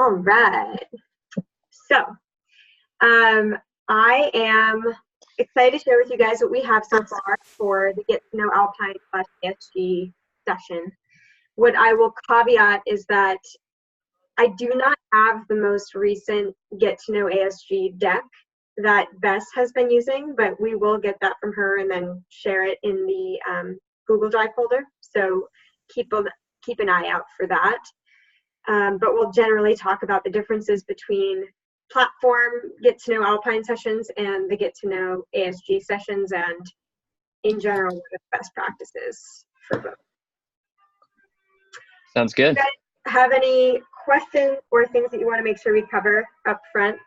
All right. So I am excited to share with you guys what we have so far for the Get to Know Alpine / ASG session. What I will caveat is that I do not have the most recent Get to Know ASG deck that Bess has been using, but we will get that from her and then share it in the Google Drive folder. So keep an eye out for that. But we'll generally talk about the differences between platform Get to Know Alpine sessions and the Get to Know ASG sessions, and in general, what are the best practices for both. Sounds good. Do you guys have any questions or things that you want to make sure we cover up front?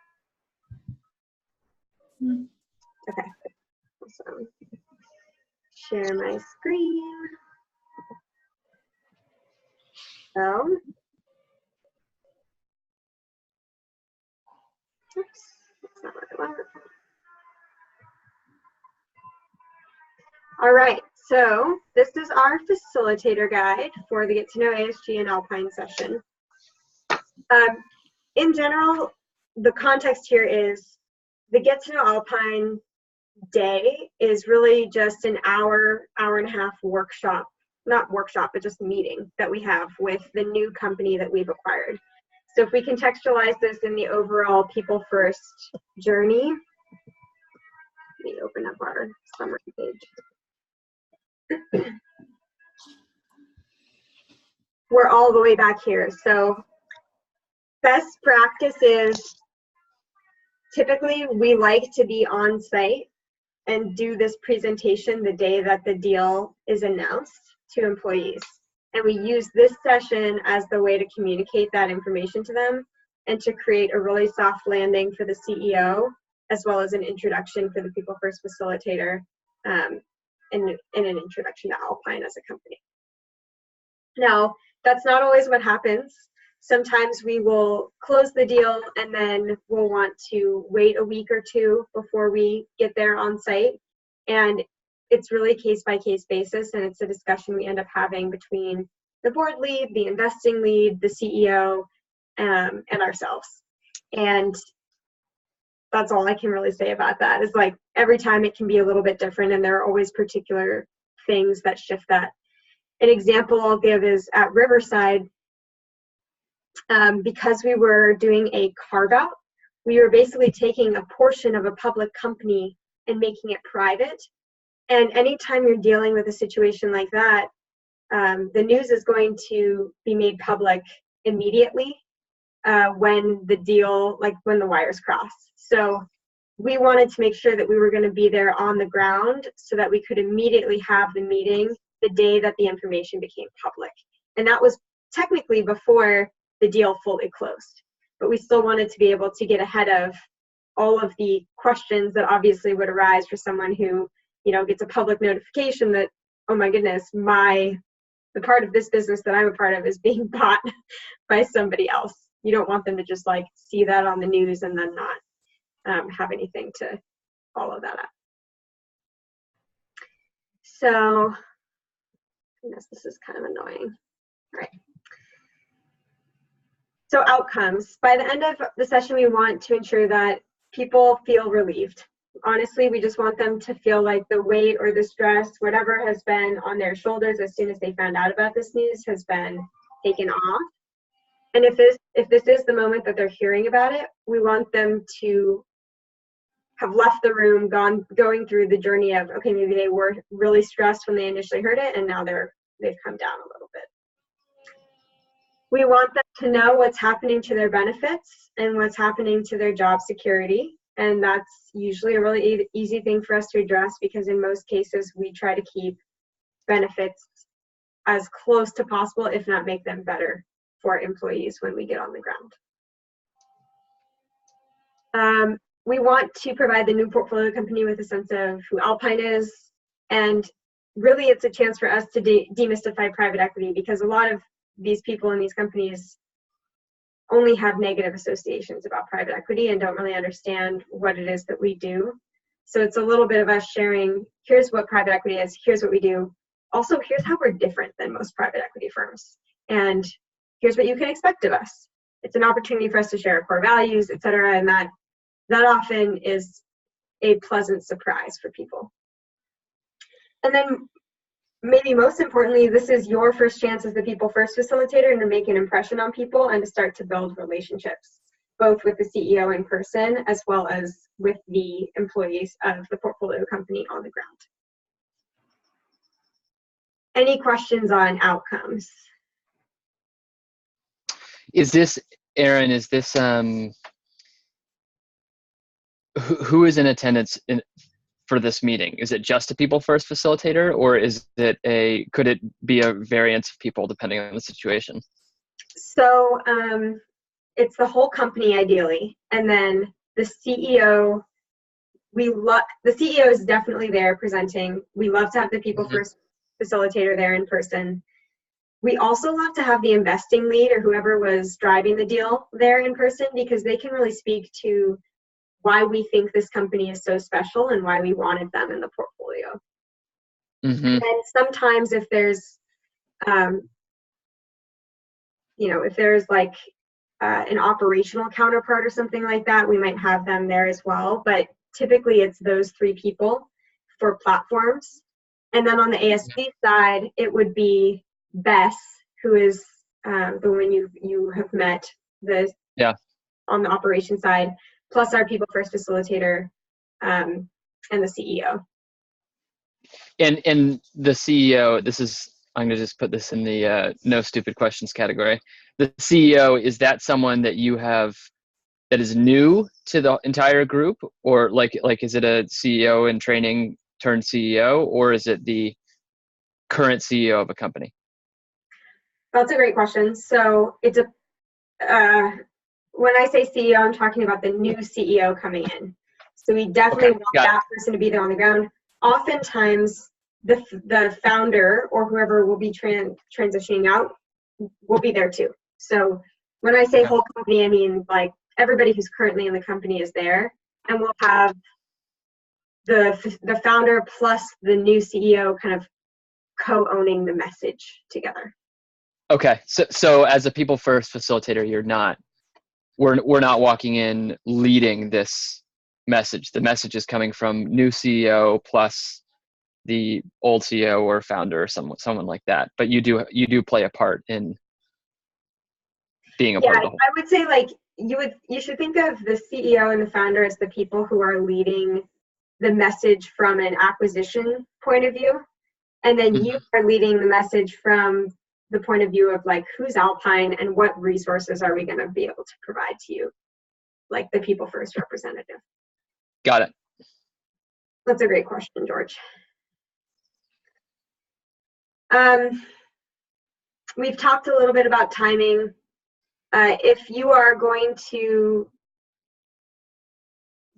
Okay. Awesome. Share my screen. So, oops, that's not what I want. All right, so this is our facilitator guide for the Get to Know ASG and Alpine session. In general, the context here is the Get to Know Alpine day is really just an hour and a half workshop, not workshop, but just meeting that we have with the new company that we've acquired. So if we contextualize this in the overall people first journey, let me open up our summary page. We're all the way back here. So best practice is typically we like to be on site and do this presentation the day that the deal is announced to employees. And we use this session as the way to communicate that information to them and to create a really soft landing for the CEO, as well as an introduction for the People First Facilitator, and an introduction to Alpine as a company. Now, that's not always what happens. Sometimes we will close the deal and then we'll want to wait a week or two before we get there on site. And it's really case-by-case basis, and it's a discussion we end up having between the board lead, the investing lead, the CEO, and ourselves. And that's all I can really say about that. Is like every time it can be a little bit different, and there are always particular things that shift that. An example I'll give is at Riverside, because we were doing a carve-out, we were basically taking a portion of a public company and making it private. And anytime you're dealing with a situation like that, the news is going to be made public immediately when the deal, like when the wires cross. So we wanted to make sure that we were going to be there on the ground so that we could immediately have the meeting the day that the information became public. And that was technically before the deal fully closed. But we still wanted to be able to get ahead of all of the questions that obviously would arise for someone who, you know, gets a public notification that, oh my goodness, the part of this business that I'm a part of is being bought by somebody else. You don't want them to just like see that on the news and then not have anything to follow that up. So, goodness, this is kind of annoying. All right. So outcomes. By the end of the session, we want to ensure that people feel relieved. Honestly, we just want them to feel like the weight or the stress, whatever has been on their shoulders as soon as they found out about this news, has been taken off. And if this is the moment that they're hearing about it, we want them to have left the room, going through the journey of, okay, maybe they were really stressed when they initially heard it, and now they've come down a little bit. We want them to know what's happening to their benefits and what's happening to their job security. And that's usually a really easy thing for us to address, because in most cases, we try to keep benefits as close to possible, if not make them better for employees when we get on the ground. We want to provide the new portfolio company with a sense of who Alpine is. And really, it's a chance for us to demystify private equity, because a lot of these people in these companies only have negative associations about private equity and don't really understand what it is that we do. So it's a little bit of us sharing, here's what private equity is, here's what we do. Also, here's how we're different than most private equity firms. And here's what you can expect of us. it's an opportunity for us to share our core values, et cetera, and that often is a pleasant surprise for people. And then maybe most importantly, this is your first chance as the people first facilitator and to make an impression on people and to start to build relationships, both with the CEO in person as well as with the employees of the portfolio company on the ground. Any questions on outcomes? Is this, Aaron, is this, who is in attendance for this meeting? Is it just a people first facilitator, or is it could it be a variance of people depending on the situation? So it's the whole company ideally, and then the CEO, the CEO is definitely there presenting. We love to have the people first facilitator there in person. We also love to have the investing lead or whoever was driving the deal there in person, because they can really speak to why we think this company is so special and why we wanted them in the portfolio. And sometimes if there's, if there's like an operational counterpart or something like that, we might have them there as well. But typically it's those three people for platforms. And then on the ASG side, it would be Bess, who is the one you have met on the operation side, plus our people first facilitator and the CEO. And the CEO, I'm going to just put this in the no stupid questions category. The CEO, is that someone that you have that is new to the entire group, or like is it a CEO in training turned CEO, or is it the current CEO of a company? That's a great question. So it's when I say CEO, I'm talking about the new CEO coming in. So we definitely want that person to be there on the ground. Oftentimes, the founder or whoever will be transitioning out will be there too. So when I say whole company, I mean like everybody who's currently in the company is there, and we'll have the founder plus the new CEO kind of co-owning the message together. Okay, so as a people first facilitator, we're not walking in leading this message. The message is coming from new CEO plus the old CEO or founder or someone like that. But you do play a part in being a part of the whole. I would say like you should think of the CEO and the founder as the people who are leading the message from an acquisition point of view, and then you are leading the message from the point of view of like, who's Alpine and what resources are we going to be able to provide to you, like the people first representative. Got it. That's a great question, George. We've talked a little bit about timing. If you are going to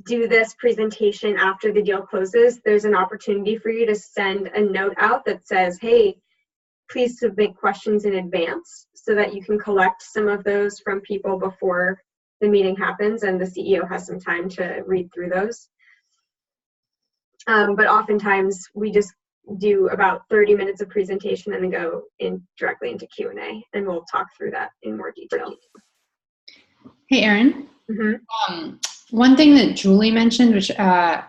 do this presentation after the deal closes, there's an opportunity for you to send a note out that says, hey, please submit questions in advance so that you can collect some of those from people before the meeting happens and the CEO has some time to read through those. But oftentimes we just do about 30 minutes of presentation and then go directly into Q&A, and we'll talk through that in more detail. Hey, Erin. One thing that Julie mentioned, which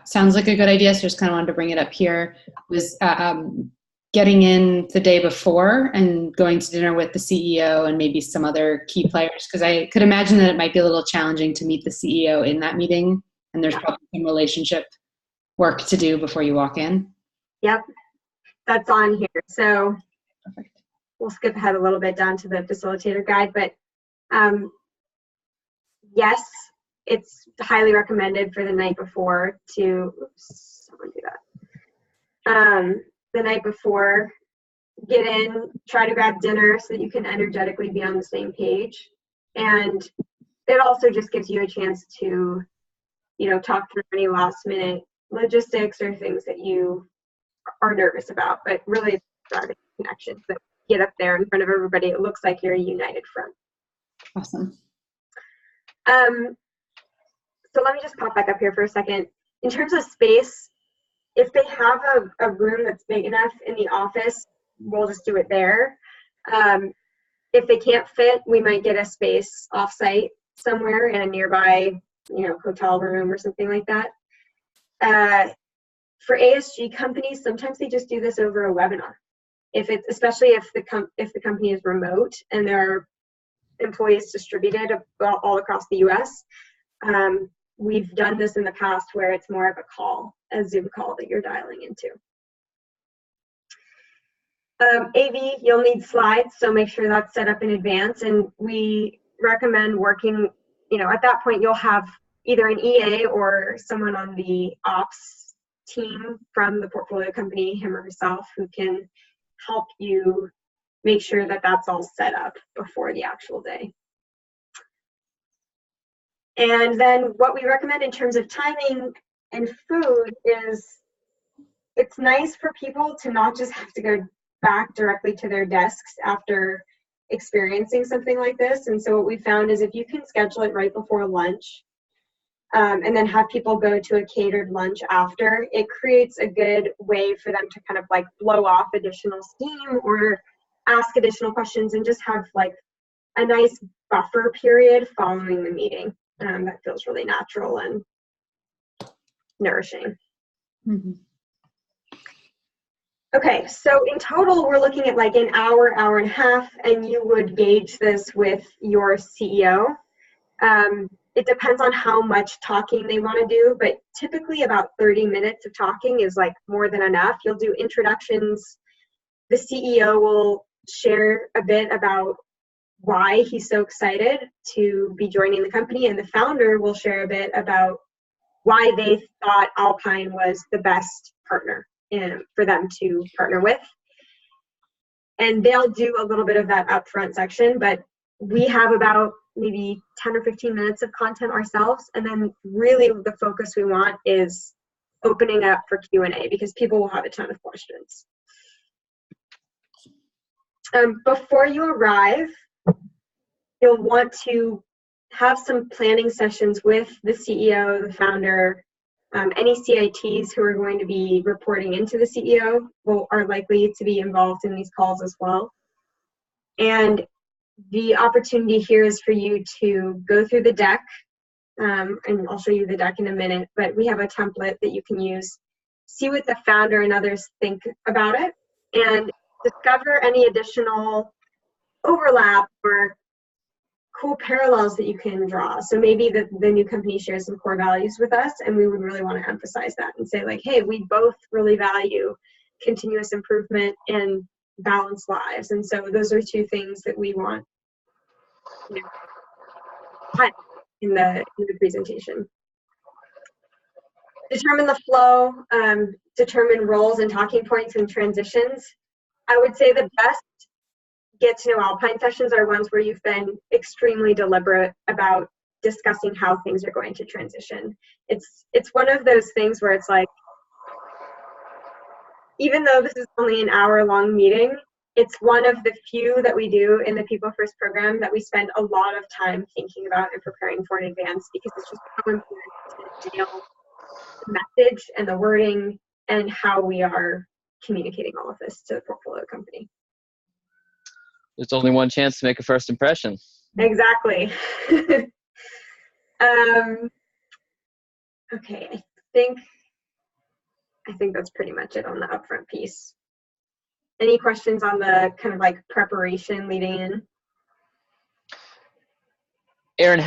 sounds like a good idea, so just kind of wanted to bring it up here, was getting in the day before and going to dinner with the CEO and maybe some other key players, because I could imagine that it might be a little challenging to meet the CEO in that meeting, and there's probably some relationship work to do before you walk in. Yep, that's on here. So we'll skip ahead a little bit down to the facilitator guide, but yes, it's highly recommended for the night before to, someone do that. The night before, get in, try to grab dinner so that you can energetically be on the same page. And it also just gives you a chance to, talk through any last minute logistics or things that you are nervous about, but really driving connections that get up there in front of everybody. It looks like you're a united front. Awesome. So let me just pop back up here for a second. In terms of space, if they have a room that's big enough in the office, we'll just do it there. if they can't fit, we might get a space offsite somewhere in a nearby, hotel room or something like that. For ASG companies, sometimes they just do this over a webinar. Especially if the company is remote and there are employees distributed all across the U.S. We've done this in the past where it's more of a Zoom call that you're dialing into. AV, you'll need slides, so make sure that's set up in advance. And we recommend working, at that point you'll have either an EA or someone on the ops team from the portfolio company, him or herself, who can help you make sure that that's all set up before the actual day. And then what we recommend in terms of timing and food is, it's nice for people to not just have to go back directly to their desks after experiencing something like this. And so what we found is if you can schedule it right before lunch, and then have people go to a catered lunch after, it creates a good way for them to kind of like blow off additional steam or ask additional questions and just have like a nice buffer period following the meeting that feels really natural and nourishing. Mm-hmm. Okay, so in total, we're looking at like an hour, hour and a half, and you would gauge this with your CEO. It depends on how much talking they want to do, but typically about 30 minutes of talking is like more than enough. You'll do introductions. The CEO will share a bit about why he's so excited to be joining the company, and the founder will share a bit about why they thought Alpine was the best partner for them to partner with. And they'll do a little bit of that upfront section, but we have about maybe 10 or 15 minutes of content ourselves, and then really the focus we want is opening up for Q&A because people will have a ton of questions. Before you arrive, you'll want to have some planning sessions with the CEO, the founder, any CITs who are going to be reporting into the CEO are likely to be involved in these calls as well. And the opportunity here is for you to go through the deck, and I'll show you the deck in a minute, but we have a template that you can use, see what the founder and others think about it, and discover any additional overlap or cool parallels that you can draw. So maybe the new company shares some core values with us, and we would really want to emphasize that and say like, hey, we both really value continuous improvement and balanced lives. And so those are two things that we want in the presentation. Determine the flow, determine roles and talking points and transitions. I would say the best get to know Alpine sessions are ones where you've been extremely deliberate about discussing how things are going to transition. It's one of those things where it's like, even though this is only an hour-long meeting, it's one of the few that we do in the People First program that we spend a lot of time thinking about and preparing for in advance, because it's just so important to nail the message and the wording and how we are communicating all of this to the portfolio company. There's only one chance to make a first impression. Exactly. Okay, I think that's pretty much it on the upfront piece. Any questions on the kind of like preparation leading in? Aaron,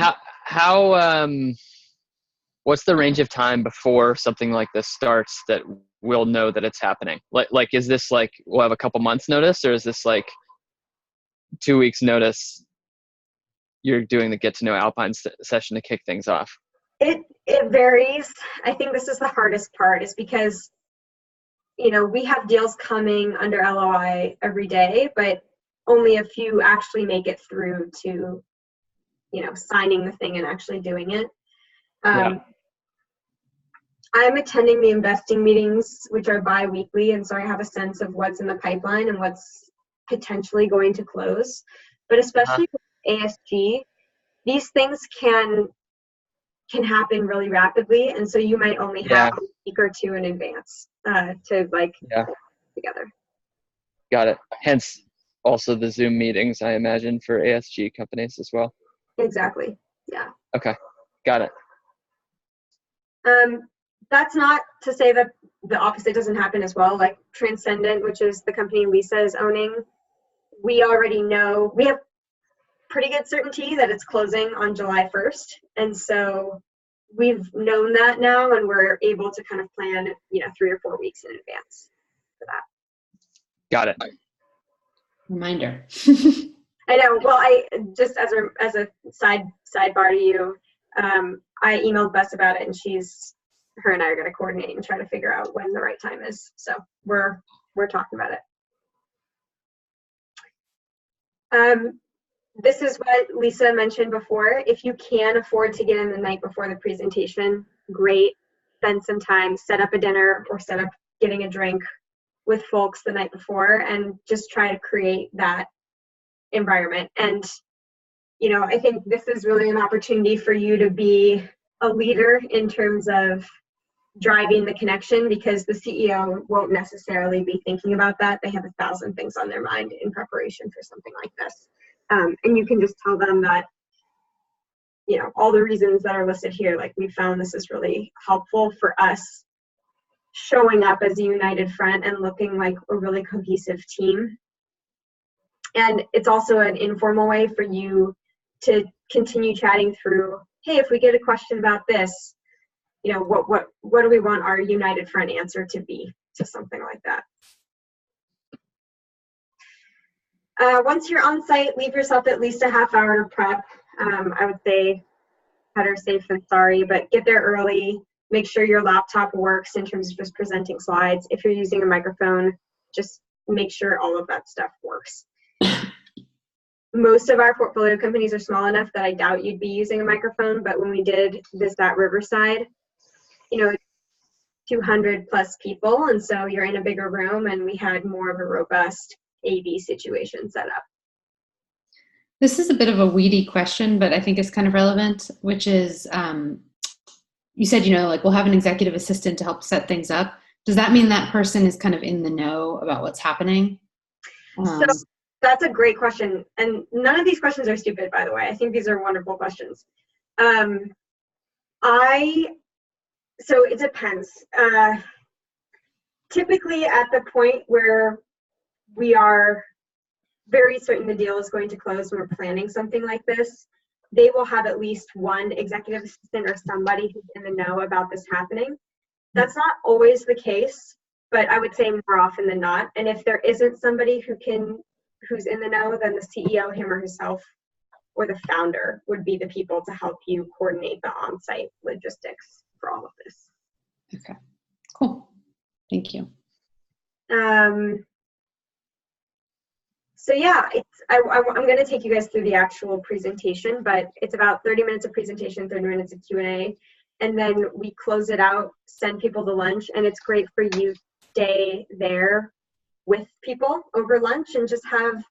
what's the range of time before something like this starts that we'll know that it's happening? Like is this like we'll have a couple months notice, or is this like 2 weeks notice you're doing the Get to Know Alpine session to kick things off? It varies. I think this is the hardest part, is because we have deals coming under LOI every day, but only a few actually make it through to signing the thing and actually doing it. I'm attending the investing meetings, which are bi-weekly, and so I have a sense of what's in the pipeline and what's potentially going to close. But especially with ASG, these things can happen really rapidly, and so you might only have a week or two in advance to put together. Got it. Hence also the Zoom meetings, I imagine, for ASG companies as well. Exactly. Yeah. Okay. Got it. That's not to say that the opposite doesn't happen as well. Like Transcendent, which is the company Lisa is owning, we already know, we have pretty good certainty that it's closing on July 1st. And so we've known that now, and we're able to kind of plan, 3 or 4 weeks in advance for that. Got it. Reminder. I know. Well, I just as a sidebar to you, I emailed Bess about it, and her and I are going to coordinate and try to figure out when the right time is. So we're talking about it. This is what Lisa mentioned before. If you can afford to get in the night before the presentation, great. Spend some time, set up a dinner or set up getting a drink with folks the night before, and just try to create that environment. And I think this is really an opportunity for you to be a leader in terms of driving the connection, because the CEO won't necessarily be thinking about that. They have 1,000 things on their mind in preparation for something like this. And you can just tell them that, all the reasons that are listed here, like, we found this is really helpful for us showing up as a united front and looking like a really cohesive team. And it's also an informal way for you to continue chatting through, hey, if we get a question about this, what do we want our united front answer to be to something like that. Once you're on site, leave yourself at least a half hour to prep. I would say better safe than sorry, but get there early. Make sure your laptop works in terms of just presenting slides. If you're using a microphone, just make sure all of that stuff works. Most of our portfolio companies are small enough that I doubt you'd be using a microphone, but when we did this at Riverside, 200 plus people, and so you're in a bigger room, and we had more of a robust AV situation set up. This is a bit of a weedy question, but I think it's kind of relevant, which is, you said, we'll have an executive assistant to help set things up. Does that mean that person is kind of in the know about what's happening? So that's a great question. And none of these questions are stupid, by the way. I think these are wonderful questions. So it depends. Typically at the point where we are very certain the deal is going to close when we're planning something like this, they will have at least one executive assistant or somebody who's in the know about this happening. That's not always the case, but I would say more often than not. And if there isn't somebody who's in the know, then the CEO, him or herself, or the founder would be the people to help you coordinate the on-site logistics for all of this. Okay, cool. Thank you. So yeah, I'm going to take you guys through the actual presentation, but it's about 30 minutes of presentation, 30 minutes of Q&A, and then we close it out, send people to lunch, and it's great for you to stay there with people over lunch and just have,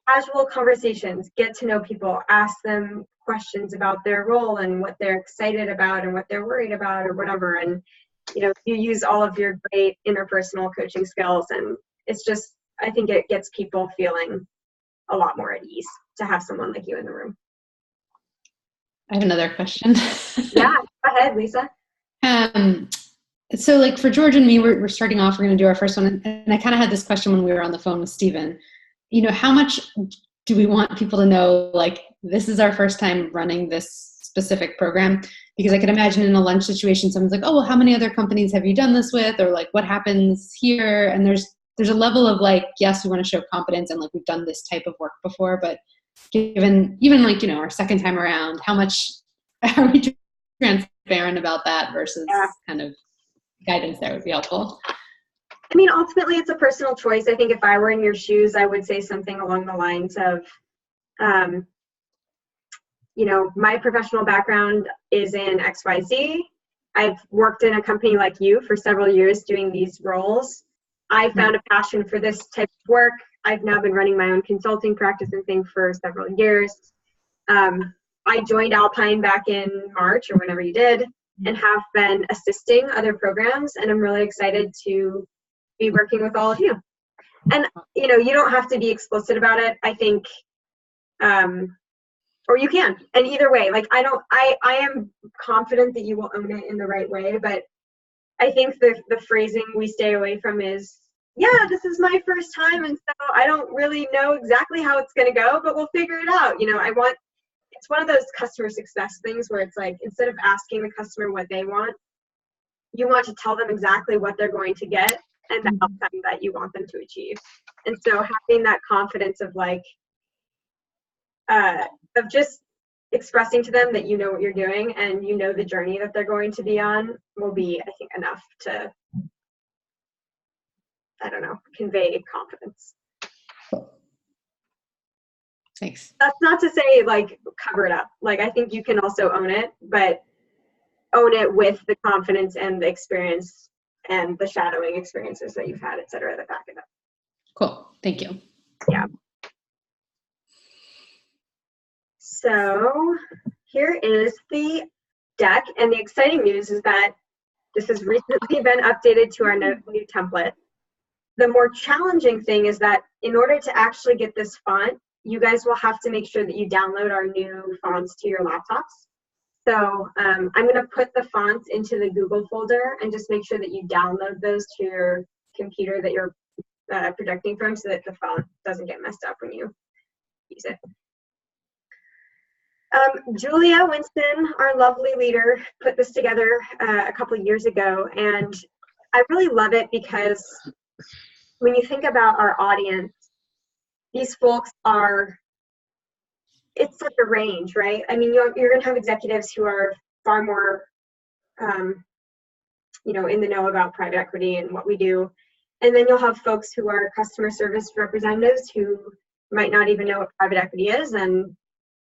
casual conversations, get to know people, ask them questions about their role and what they're excited about and what they're worried about or whatever. And, you use all of your great interpersonal coaching skills, and it's just, I think it gets people feeling a lot more at ease to have someone like you in the room. I have another question. Yeah, go ahead, Lisa. So for George and me, we're starting off, we're going to do our first one. And I kind of had this question when we were on the phone with Steven. How much do we want people to know, this is our first time running this specific program? Because I could imagine in a lunch situation, someone's like, oh, well, how many other companies have you done this with? Or what happens here? And there's a level of yes, we want to show competence and we've done this type of work before, but given even our second time around, how much are we transparent about that versus kind of guidance there would be helpful? I mean, ultimately it's a personal choice. I think if I were in your shoes, I would say something along the lines of, my professional background is in XYZ. I've worked in a company like you for several years doing these roles. I found a passion for this type of work. I've now been running my own consulting practice and thing for several years. I joined Alpine back in March or whenever you did, and have been assisting other programs, and I'm really excited to be working with all of you. And, you know, you don't have to be explicit about it, I think, or you can. And either way, like, I am confident that you will own it in the right way, but I think the phrasing we stay away from is, yeah, this is my first time, and so I don't really know exactly how it's going to go, but we'll figure it out. You know, it's one of those customer success things where it's like, instead of asking the customer what they want, you want to tell them exactly what they're going to get and the outcome that you want them to achieve. And so having that confidence of like, of just expressing to them that you know what you're doing and you know the journey that they're going to be on will be, I think, enough to, I don't know, convey confidence. Thanks. That's not to say like cover it up. Like, I think you can also own it, but own it with the confidence and the experience and the shadowing experiences that you've had, et cetera, that back it up. Cool. Thank you. Yeah. So here is the deck, and the exciting news is that this has recently been updated to our new template. The more challenging thing is that in order to actually get this font, you guys will have to make sure that you download our new fonts to your laptops. So I'm going to put the fonts into the Google folder and just make sure that you download those to your computer that you're projecting from, so that the font doesn't get messed up when you use it. Julia Winston, our lovely leader, put this together a couple of years ago, and I really love it because when you think about our audience, these folks it's such a range, right? I mean, you're going to have executives who are far more, you know, in the know about private equity and what we do. And then you'll have folks who are customer service representatives who might not even know what private equity is and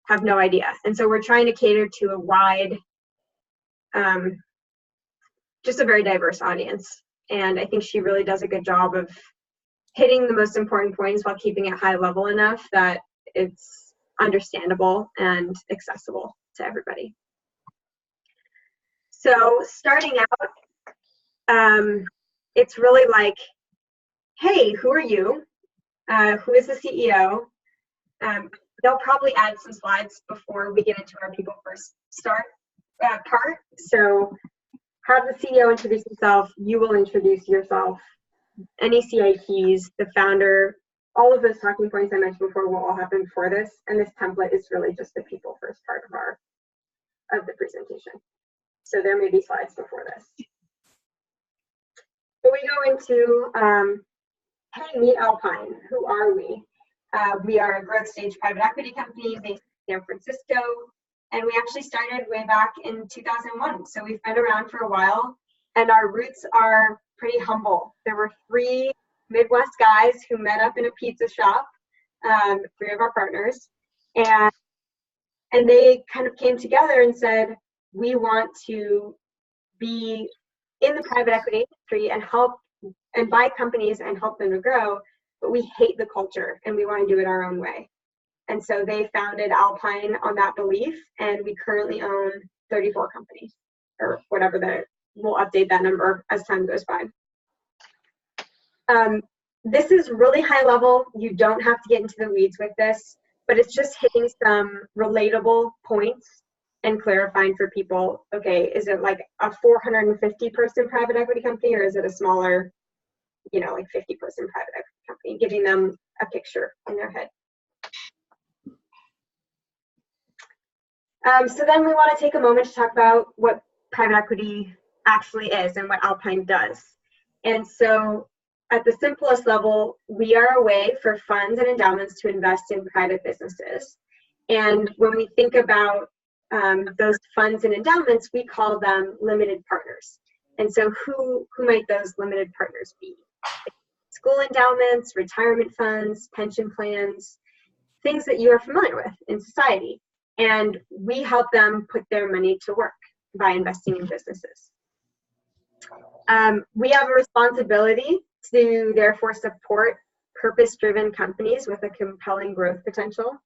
have no idea. And so we're trying to cater to a wide, just a very diverse audience. And I think she really does a good job of hitting the most important points while keeping it high level enough that it's understandable and accessible to everybody. So starting out, it's really like, hey, who are you? Who is the CEO? They'll probably add some slides before we get into our people first start part. So have the CEO introduce himself. You will introduce yourself. Any CIPs, the founder, all of those talking points I mentioned before will all happen before this. And this template is really just the people first part of the presentation. So there may be slides before this. But we go into, hey, meet Alpine. Who are we? We are a growth stage private equity company based in San Francisco. And we actually started way back in 2001. So we've been around for a while. And our roots are pretty humble. There were 3 Midwest guys who met up in a pizza shop, 3 of our partners. And they kind of came together and said, we want to be in the private equity industry and help and buy companies and help them to grow, but we hate the culture and we want to do it our own way. And so they founded Alpine on that belief, and we currently own 34 companies, or whatever we'll update that number as time goes by. This is really high level. You don't have to get into the weeds with this, but it's just hitting some relatable points and clarifying for people, okay, is it like a 450-person private equity company, or is it a smaller, you know, like 50-person private equity company, giving them a picture in their head. So then we want to take a moment to talk about what private equity actually is and what Alpine does. And so at the simplest level, we are a way for funds and endowments to invest in private businesses. And when we think about those funds and endowments, we call them limited partners. And so who might those limited partners be? School endowments, retirement funds, pension plans, things that you are familiar with in society. And we help them put their money to work by investing in businesses. We have a responsibility to therefore support purpose-driven companies with a compelling growth potential.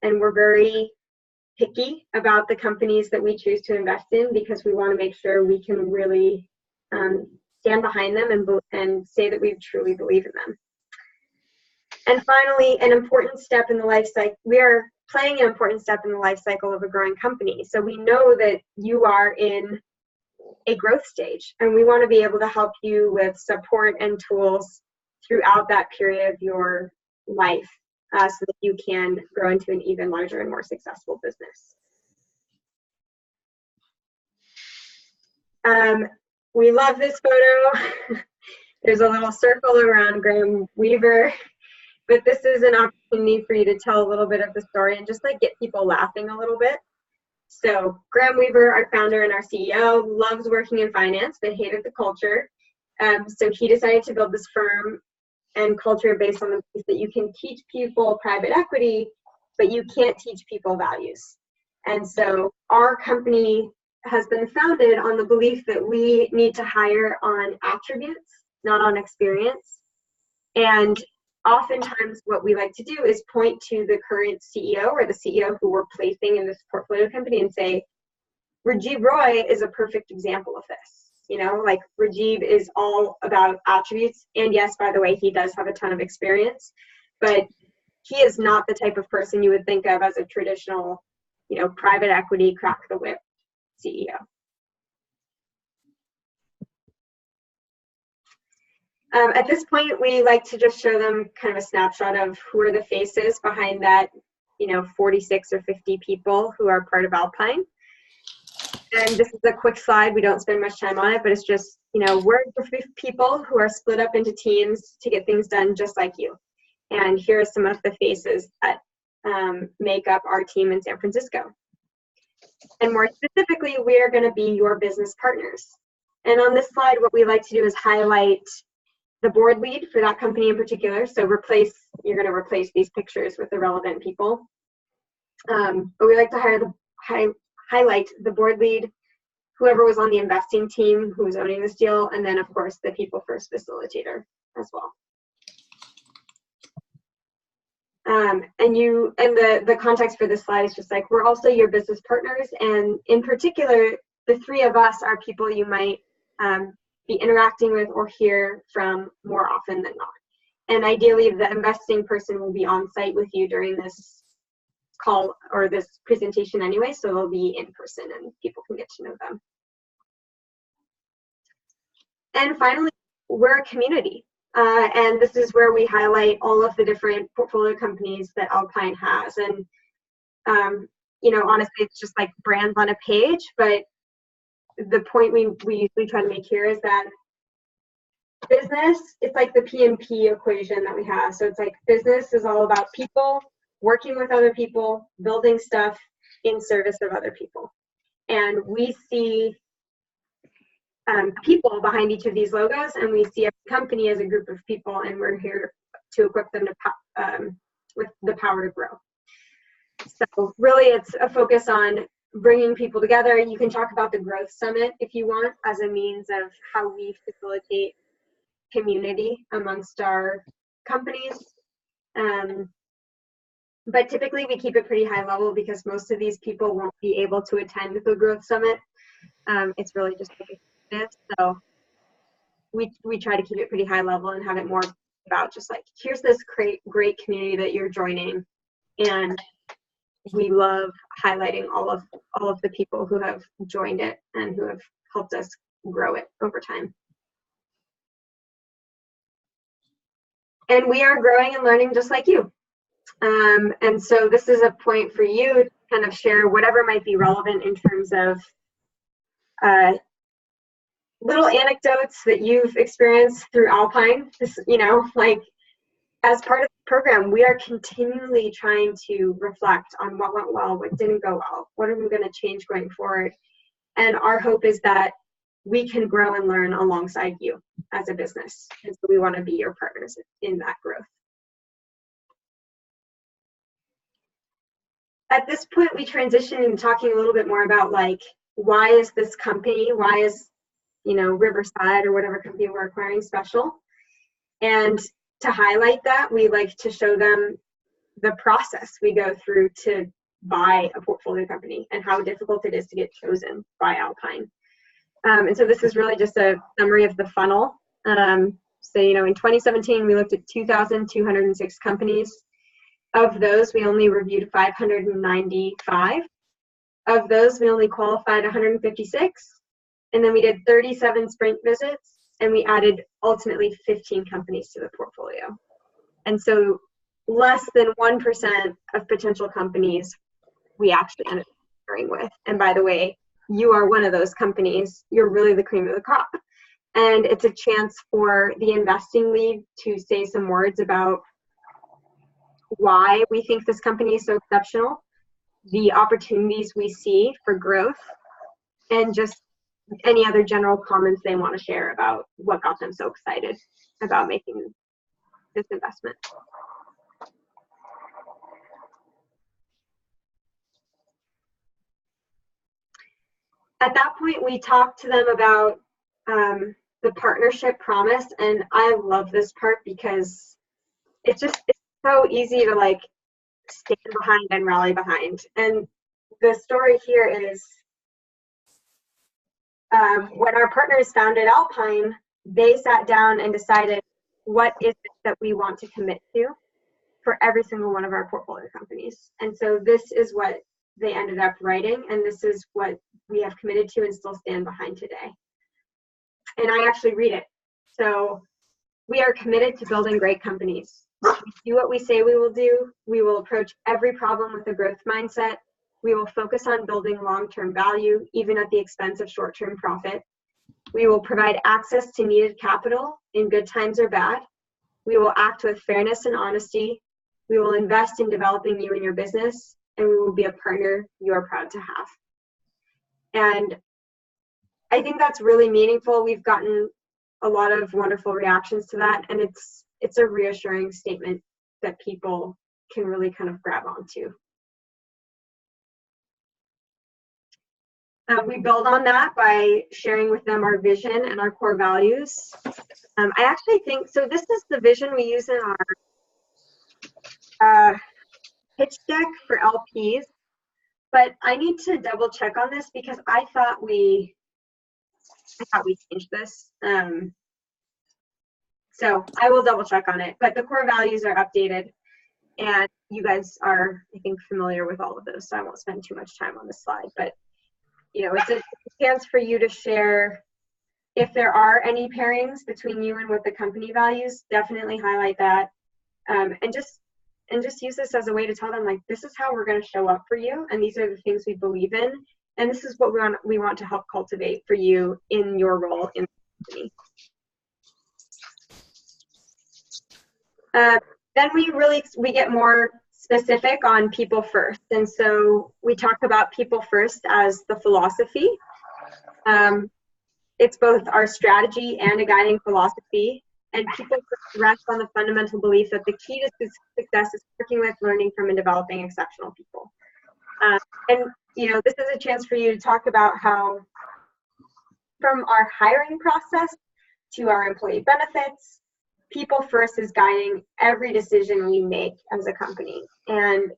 And we're very picky about the companies that we choose to invest in, because we want to make sure we can really stand behind them and say that we truly believe in them. And finally, an important step in the life cycle, we are playing an important step in the life cycle of a growing company. So we know that you are in a growth stage, and we want to be able to help you with support and tools throughout that period of your life, so that you can grow into an even larger and more successful business. We love this photo. There's a little circle around Graham Weaver, but this is an opportunity for you to tell a little bit of the story and just like get people laughing a little bit. So Graham Weaver, our founder and our CEO, loves working in finance but hated the culture. So he decided to build this firm and culture based on the belief that you can teach people private equity, but you can't teach people values. And so our company has been founded on the belief that we need to hire on attributes, not on experience. And oftentimes what we like to do is point to the current CEO or the CEO who we're placing in this portfolio company and say, Rajiv Roy is a perfect example of this. You know, like Rajiv is all about attributes. And yes, by the way, he does have a ton of experience, but he is not the type of person you would think of as a traditional, you know, private equity crack the whip CEO. At this point, we like to just show them kind of a snapshot of who are the faces behind that, you know, 46 or 50 people who are part of Alpine. And this is a quick slide. We don't spend much time on it, but it's just, you know, we're the people who are split up into teams to get things done just like you. And here are some of the faces that make up our team in San Francisco. And more specifically, we are going to be your business partners. And on this slide, what we like to do is highlight the board lead for that company in particular. So you're going to replace these pictures with the relevant people. But we like to highlight the board lead, whoever was on the investing team who was owning this deal, and then of course the people first facilitator as well. And the context for this slide is just like, we're also your business partners, and in particular, the three of us are people you might be interacting with or hear from more often than not. And ideally, the investing person will be on site with you during this call or this presentation anyway, so they'll be in person and people can get to know them. And finally, we're a community. And this is where we highlight all of the different portfolio companies that Alpine has. And, you know, honestly, it's just like brands on a page, but the point we usually try to make here is that business, it's like the P&P equation that we have. So it's like business is all about people, working with other people, building stuff in service of other people. And we see people behind each of these logos, and we see every company as a group of people, and we're here to equip them with the power to grow. So really it's a focus on bringing people together. You can talk about the Growth Summit if you want as a means of how we facilitate community amongst our companies. But typically we keep it pretty high level because most of these people won't be able to attend the Growth Summit. It's really just like a business. So we try to keep it pretty high level and have it more about just like, here's this great community that you're joining, and we love highlighting all of the people who have joined it and who have helped us grow it over time. And we are growing and learning just like you. And so this is a point for you to kind of share whatever might be relevant in terms of little anecdotes that you've experienced through Alpine. This, you know, like as part of the program, we are continually trying to reflect on what went well, what didn't go well, what are we going to change going forward. And our hope is that we can grow and learn alongside you as a business. And so we want to be your partners in that growth. At this point, we transition into talking a little bit more about like, why is this company, why is, you know, Riverside or whatever company we're acquiring special? And to highlight that, we like to show them the process we go through to buy a portfolio company and how difficult it is to get chosen by Alpine. And so this is really just a summary of the funnel. So, in 2017, we looked at 2,206 companies. Of those, we only reviewed 595. Of those, we only qualified 156. And then we did 37 sprint visits, and we added ultimately 15 companies to the portfolio. And so less than 1% of potential companies we actually ended up partnering with. And by the way, you are one of those companies. You're really the cream of the crop. And it's a chance for the investing lead to say some words about why we think this company is so exceptional, the opportunities we see for growth, and just any other general comments they want to share about what got them so excited about making this investment. At that point, we talked to them about the partnership promise, and I love this part because it's so easy to like stand behind and rally behind. And the story here is when our partners founded Alpine, they sat down and decided what is it that we want to commit to for every single one of our portfolio companies. And so this is what they ended up writing, and this is what we have committed to and still stand behind today. And I actually read it. So we are committed to building great companies. We do what we say we will do. We will approach every problem with a growth mindset. We will focus on building long-term value, even at the expense of short-term profit. We will provide access to needed capital in good times or bad. We will act with fairness and honesty. We will invest in developing you and your business, and we will be a partner you are proud to have. And I think that's really meaningful. We've gotten a lot of wonderful reactions to that, and it's a reassuring statement that people can really kind of grab onto. We build on that by sharing with them our vision and our core values. I actually think, so this is the vision we use in our pitch deck for LPs, but I need to double check on this because I thought we changed this. So I will double check on it, but the core values are updated, and you guys are, I think, familiar with all of those, so I won't spend too much time on this slide, but it's a chance for you to share if there are any pairings between you and what the company values. Definitely highlight that, and just use this as a way to tell them, like, this is how we're going to show up for you, and these are the things we believe in, and this is what we want to help cultivate for you in your role in the company. Then we get more specific on people first. And so we talk about people first as the philosophy. It's both our strategy and a guiding philosophy. And people first rest on the fundamental belief that the key to success is working with, learning from, and developing exceptional people. And this is a chance for you to talk about how, from our hiring process to our employee benefits, people first is guiding every decision we make as a company. And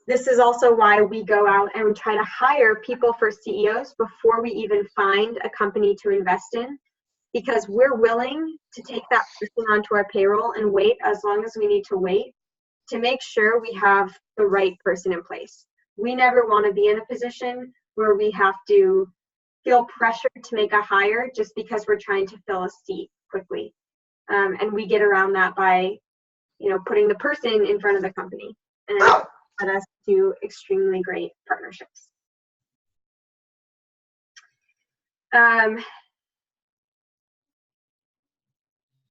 this is also why we go out and we try to hire people first CEOs before we even find a company to invest in, because we're willing to take that person onto our payroll and wait as long as we need to wait to make sure we have the right person in place. We never want to be in a position where we have to feel pressured to make a hire just because we're trying to fill a seat quickly. And we get around that by, putting the person in front of the company, and let us do extremely great partnerships.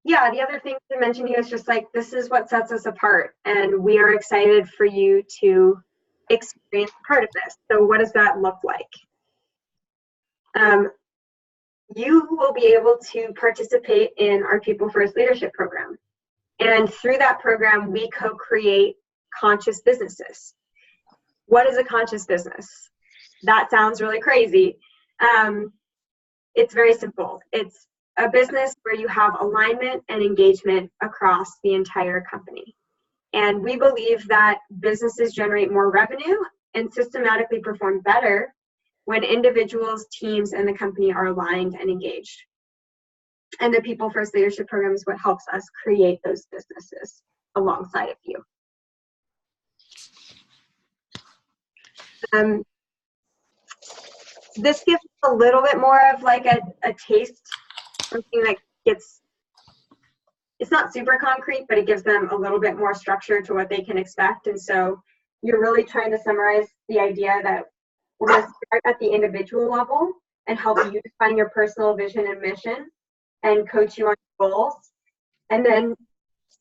Yeah, the other thing to mention here is just like, this is what sets us apart, and we are excited for you to experience part of this. So what does that look like? You will be able to participate in our People First Leadership Program. And through that program, we co-create conscious businesses. What is a conscious business? That sounds really crazy. It's very simple. It's a business where you have alignment and engagement across the entire company. And we believe that businesses generate more revenue and systematically perform better when individuals, teams, and the company are aligned and engaged. And the People First Leadership Program is what helps us create those businesses alongside of you. This gives a little bit more of like a taste, something that gets, it's not super concrete, but it gives them a little bit more structure to what they can expect. And so you're really trying to summarize the idea that we're going to start at the individual level and help you define your personal vision and mission and coach you on your goals, and then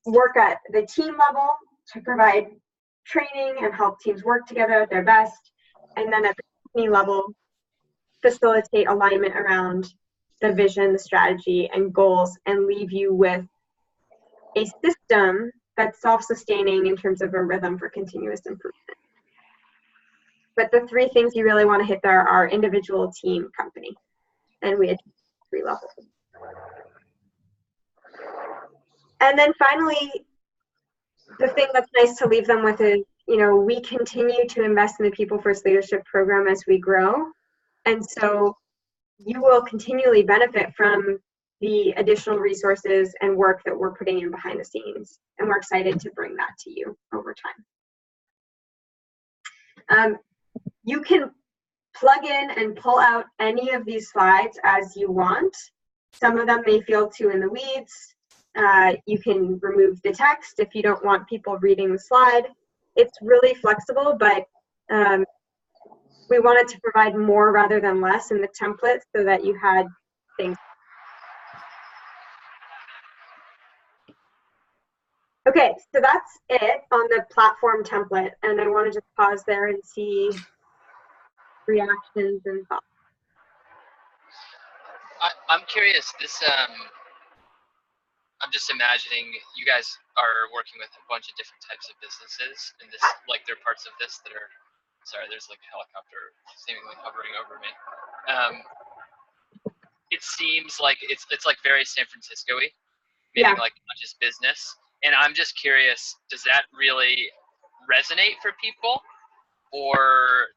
work at the team level to provide training and help teams work together at their best, and then at the company level, facilitate alignment around the vision, the strategy, and goals, and leave you with a system that's self-sustaining in terms of a rhythm for continuous improvement. But the three things you really want to hit there are individual, team, company, and we had 3 levels. And then finally, the thing that's nice to leave them with is, you know, we continue to invest in the People First Leadership Program as we grow. And so you will continually benefit from the additional resources and work that we're putting in behind the scenes. And we're excited to bring that to you over time. You can plug in and pull out any of these slides as you want. Some of them may feel too in the weeds. You can remove the text if you don't want people reading the slide. It's really flexible, but we wanted to provide more rather than less in the template so that you had things. Okay, so that's it on the platform template, and I want to just pause there and see reactions and thoughts. I'm curious, this, I'm just imagining you guys are working with a bunch of different types of businesses, and this, like, there are parts of this that are, sorry, there's like a helicopter seemingly hovering over me. It seems like it's like very San Francisco-y, meaning like not just business. And I'm just curious, does that really resonate for people, or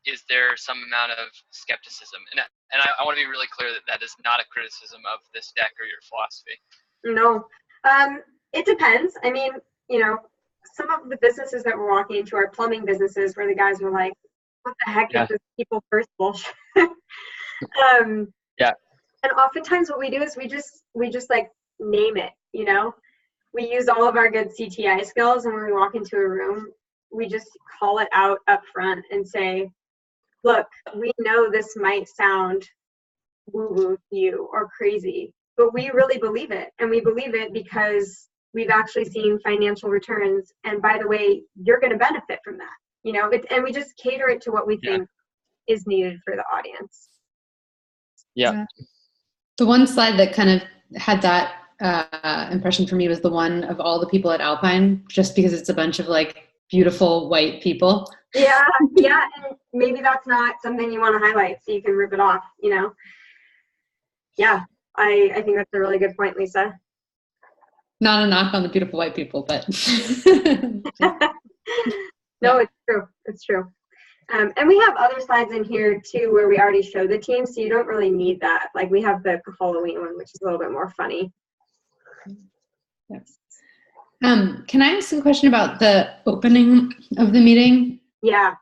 is there some amount of skepticism? And I want to be really clear that that is not a criticism of this deck or your philosophy. No, it depends. I mean, you know, some of the businesses that we're walking into are plumbing businesses where the guys were like, what the heck is this People First bullshit? Yeah. And oftentimes what we do is we just like name it, you know? We use all of our good CTI skills, and when we walk into a room, we just call it out up front and say, look, we know this might sound woo-woo to you or crazy, but we really believe it. And we believe it because we've actually seen financial returns. And by the way, you're going to benefit from that, you know, and we just cater it to what we think is needed for the audience. Yeah. The one slide that kind of had that impression for me was the one of all the people at Alpine, just because it's a bunch of like beautiful white people. Yeah. And maybe that's not something you want to highlight, so you can rip it off, you know? Yeah, I think that's a really good point, Lisa. Not a knock on the beautiful white people, but. No, it's true. It's true. And we have other slides in here too where we already show the team, so you don't really need that. Like we have the Halloween one, which is a little bit more funny. Yes. Can I ask a question about the opening of the meeting? Yeah.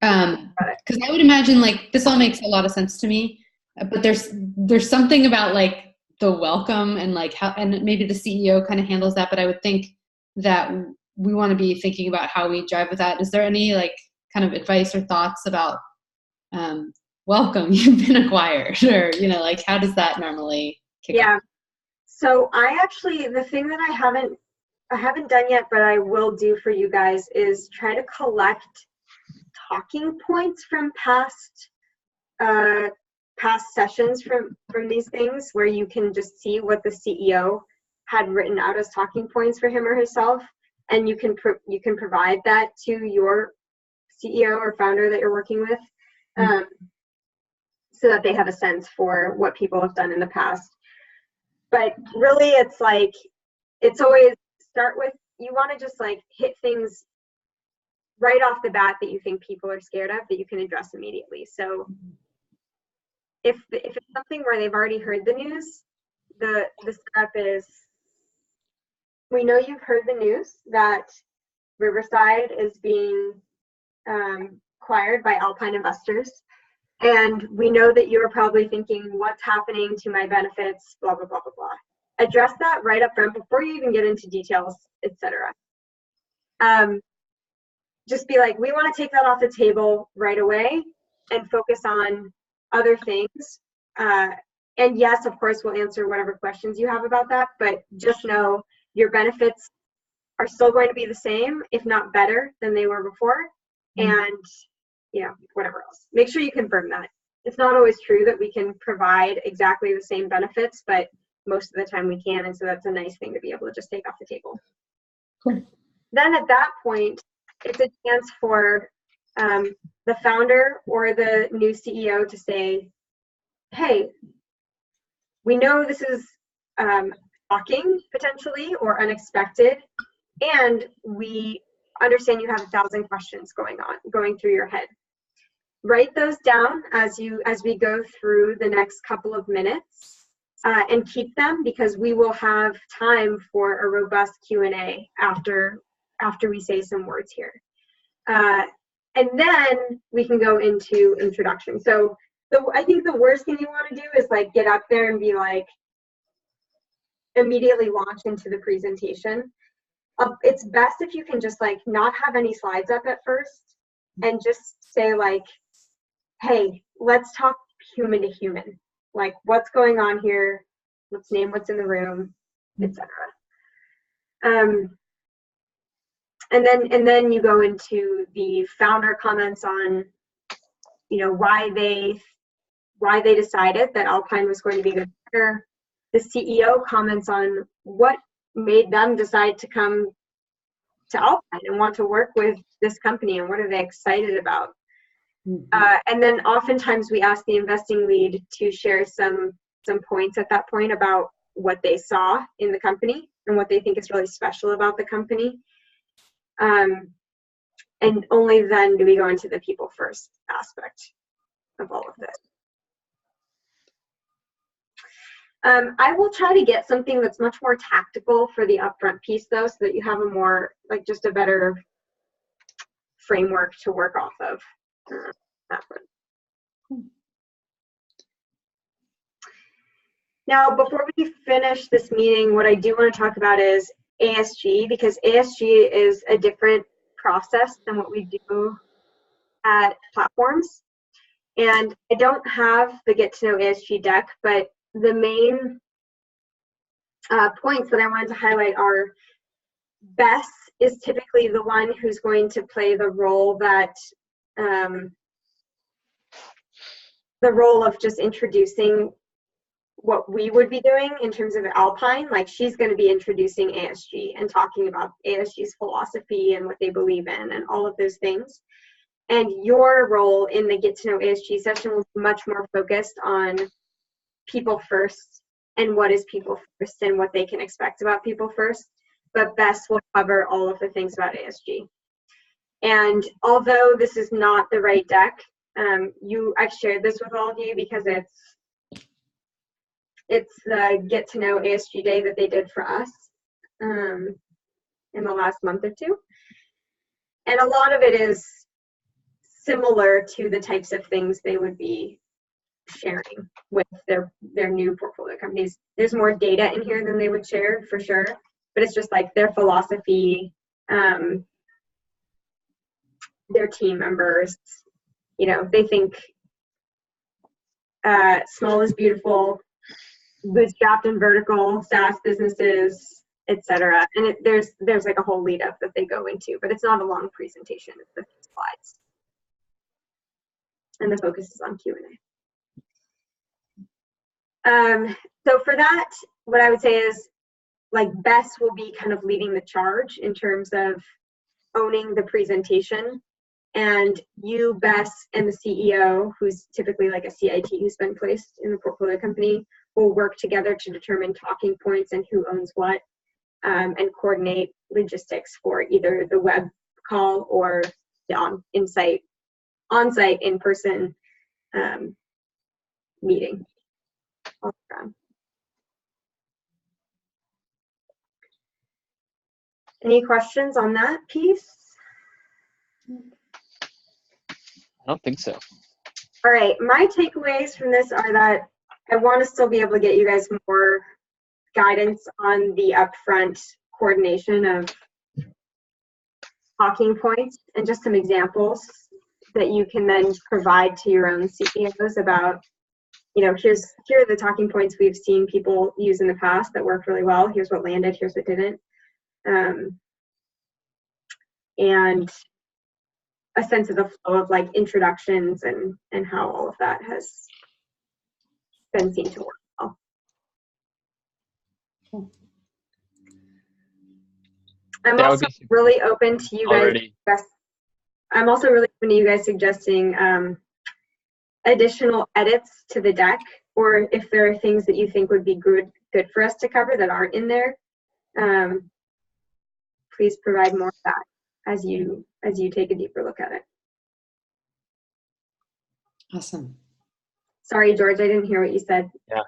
Because I would imagine like this all makes a lot of sense to me, but there's something about like the welcome and like how, and maybe the CEO kind of handles that, but I would think that we want to be thinking about how we drive with that. Is there any like kind of advice or thoughts about welcome, you've been acquired, or, you know, like how does that normally kick off? So I actually, the thing that I haven't done yet, but I will do for you guys is try to collect talking points from past sessions from these things, where you can just see what the CEO had written out as talking points for him or herself, and you can provide that to your CEO or founder that you're working with, so that they have a sense for what people have done in the past. But really, it's like, it's always start with, you want to just like hit things right off the bat that you think people are scared of that you can address immediately. So if it's something where they've already heard the news, the setup is, we know you've heard the news that Riverside is being acquired by Alpine investors. And we know that you're probably thinking, what's happening to my benefits, blah, blah, blah, blah, blah. Address that right up front before you even get into details, etc. Just be like, we want to take that off the table right away and focus on other things. And yes, of course, we'll answer whatever questions you have about that, but just know your benefits are still going to be the same, if not better than they were before. And whatever else. Make sure you confirm that. It's not always true that we can provide exactly the same benefits, but most of the time we can, and so that's a nice thing to be able to just take off the table. Cool. Then at that point, it's a chance for the founder or the new CEO to say, hey, we know this is shocking potentially or unexpected, and we understand you have 1,000 questions going through your head. Write those down as we go through the next couple of minutes, and keep them, because we will have time for a robust Q&A after we say some words here. And then we can go into introduction. So I think the worst thing you want to do is like get up there and be like, immediately launch into the presentation. It's best if you can just like not have any slides up at first and just say like, hey, let's talk human to human. Like, what's going on here? Let's name what's in the room, etc. And then you go into the founder comments on, why they decided that Alpine was going to be a good partner. The CEO comments on what made them decide to come to Alpine and want to work with this company, and what are they excited about. And then oftentimes we ask the investing lead to share some points at that point about what they saw in the company and what they think is really special about the company. And only then do we go into the people first aspect of all of this. I will try to get something that's much more tactical for the upfront piece though, so that you have a more, like, just a better framework to work off of. That one. Now, before we finish this meeting, what I do want to talk about is ASG, because ASG is a different process than what we do at platforms. And I don't have the Get to Know ASG deck, but the main points that I wanted to highlight are Bess is typically the one who's going to play the role that the role of just introducing what we would be doing in terms of Alpine. Like, she's going to be introducing ASG and talking about ASG's philosophy and what they believe in and all of those things. And your role in the Get to Know ASG session will be much more focused on people first and what is people first and what they can expect about people first. But Bess will cover all of the things about ASG. And although this is not the right deck, I've shared this with all of you because it's the Get to Know ASG Day that they did for us in the last month or two. And a lot of it is similar to the types of things they would be sharing with their new portfolio companies. There's more data in here than they would share, for sure, but it's just like their philosophy, their team members, they think small is beautiful, bootstrapped and vertical, SaaS businesses, etc. And there's like a whole lead up that they go into, but it's not a long presentation. It's the slides, and the focus is on Q&A. So for that, what I would say is, like, Bess will be kind of leading the charge in terms of owning the presentation. And you, Bess, and the CEO, who's typically like a CIT who's been placed in the portfolio company, will work together to determine talking points and who owns what, and coordinate logistics for either the web call or the on-site in-person meeting. Any questions on that piece? I don't think so. All right, my takeaways from this are that I want to still be able to get you guys more guidance on the upfront coordination of talking points and just some examples that you can then provide to your own CEOs about, here are the talking points we've seen people use in the past that worked really well. Here's what landed, here's what didn't. And a sense of the flow of like introductions and how all of that has been seen to work well. Cool. I'm also really open to you guys. I'm also really open to you guys suggesting additional edits to the deck, or if there are things that you think would be good for us to cover that aren't in there, please provide more of that as you take a deeper look at it. Awesome. Sorry, George, I didn't hear what you said. Yeah.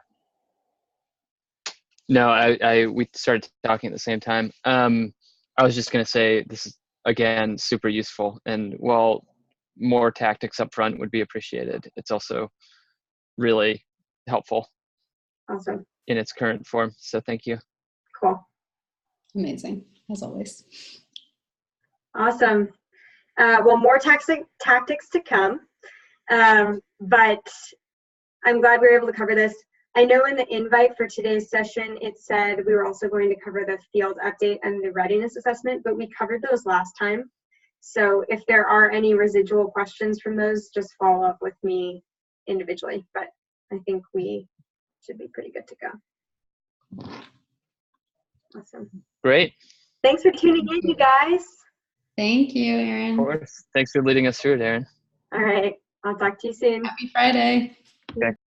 No, we started talking at the same time. I was just going to say this is, again, super useful. And while more tactics up front would be appreciated, it's also really helpful. Awesome. In its current form. So thank you. Cool. Amazing, as always. Awesome. Well, more tactics to come. But I'm glad we were able to cover this. I know in the invite for today's session, it said we were also going to cover the field update and the readiness assessment, but we covered those last time. So if there are any residual questions from those, just follow up with me individually. But I think we should be pretty good to go. Awesome. Great. Thanks for tuning in, you guys. Thank you, Erin. Of course. Thanks for leading us through it, Erin. All right. I'll talk to you soon. Happy Friday. Okay.